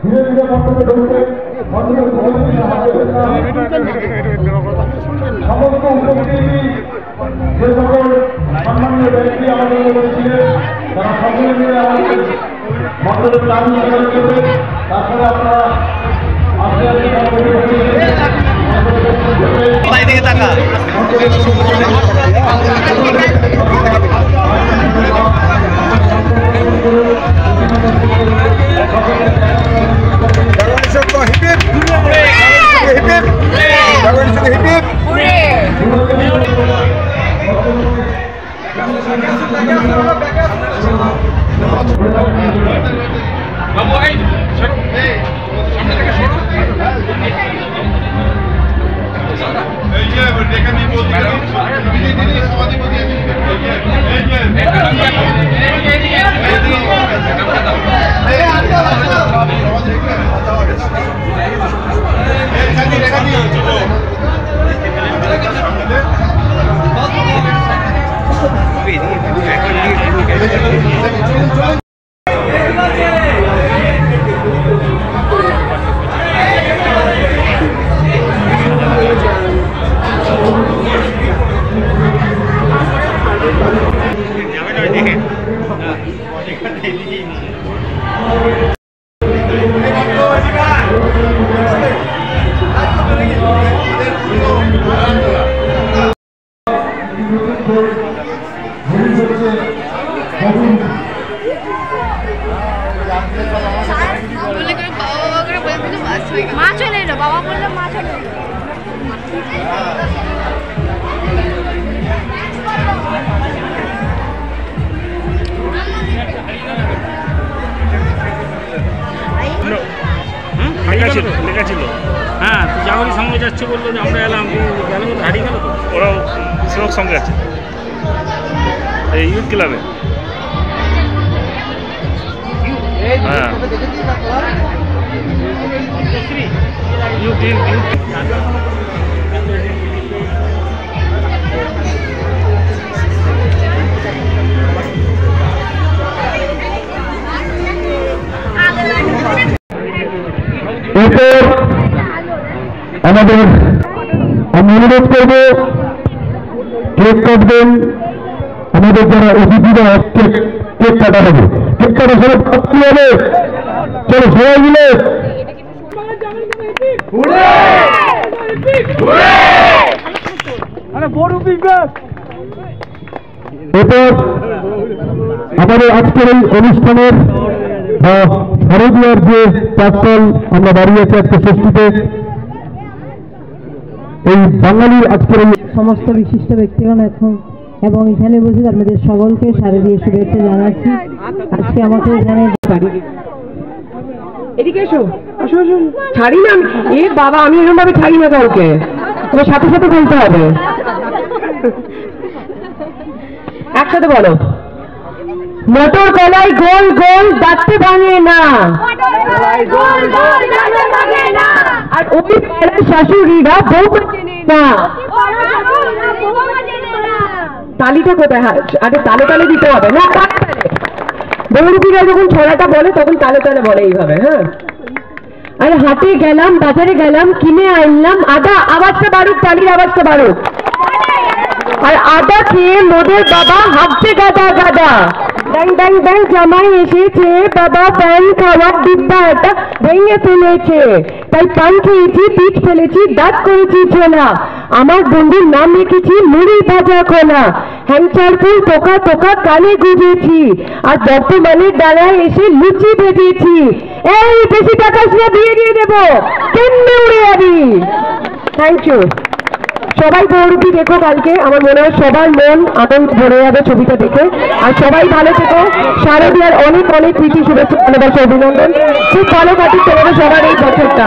ধীরে ধীরে মন্ডপে ঢুকবে। সমস্ত উপস্থিতি যে সকল সম্মানীয় ব্যক্তি আমাদের বলেছিলেন তারা সকলে মিলে আমাদের মন্ডপের নাম নির্ধারণ করবে। তারপরে আপনারা আস্তে লেখা ছিল। হ্যাঁ, জামাইয়ের সঙ্গে যাচ্ছে বললো যে আমরা এলাম, গেল হারিয়ে গেল তো। ওরাও সেবক সঙ্গে আছে এই ইউথ ক্লাবে। হ্যাঁ, এরপর আমাদের আমি অনুরোধ করবো কেক কাটবেন আমাদের যারা অতিথিরা কেক কাটা হবে। কেক কাটা সবাই কাটতে হবে। চলো সবাই মিলে এরপর আমাদের আজকের এই অনুষ্ঠানের শারদীয়ার যে প্রাক্তল আমরা দাঁড়িয়েছি আজকে ষষ্ঠীতে এই বাঙালির আজকের সমস্ত বিশিষ্ট ব্যক্তিগণ এখন এবং এখানে বসে আপনাদের সকলকে শারদীয় শুভেচ্ছা জানাচ্ছি। আজকে আমাকে এখানে এদিকে এসো, আসো আসো। ছাড়ি না এ বাবা, আমি এরকম ভাবে ছাড়ি না কাউকে, তোমার সাথে সাথে বলতে হবে। একসাথে বলো, মোটর কলাই গোল গোল দাঁতে ভাঙে না, আর ওই শাশুড়িরা বউ চেনে না। তালিটা কোথায়? আরে তালে তালে দিতে হবে না, বৌরূপীরা যখন ছড়াটা বলে তখন তালে তালে বলে এইভাবে। হ্যাঁ, আরে হাটে গেলাম, বাজারে গেলাম, কিনে আনলাম আদা, আওয়াজটা বাড়ুক, তালির আওয়াজটা বাড়ুক। আর আদা খেয়ে মোদের বাবা হাঁটছে গাদা গাদা। ব্যাং ব্যাং ব্যাং জামাই এসেছে, বাবা প্যান খাওয়ার ডিব্বাটা ভেঙে ফেলেছে, তাই পান খেয়েছি, পিঠ ফেলেছি, দাঁত করেছি ছোলা। আমার বন্ধুর নাম রেখেছি মুড়ি ভাজা খোলা। হ্যাংচার ফুল পোকা পোকা কানে গুঁজেছি, আর বর্তমানের ডালায় এসে লুচি ভেজেছি। এই বেশি টাকা দিয়ে দেবো, কেমনে উড়ে যাবি। Thank you. সবাই বৌরূপী দেখো কালকে, আমার মনে হয় সবার মন আনন্দ ভরে যাবে ছবিটা দেখে। আর সবাই ভালো থেকো। শারদীয়ার অনেক অনেক প্রীতি, শুভেচ্ছা, ভালোবাসা, অভিনন্দন। খুব ভালো কাটুক তোমাদের সবার এই বছরটা।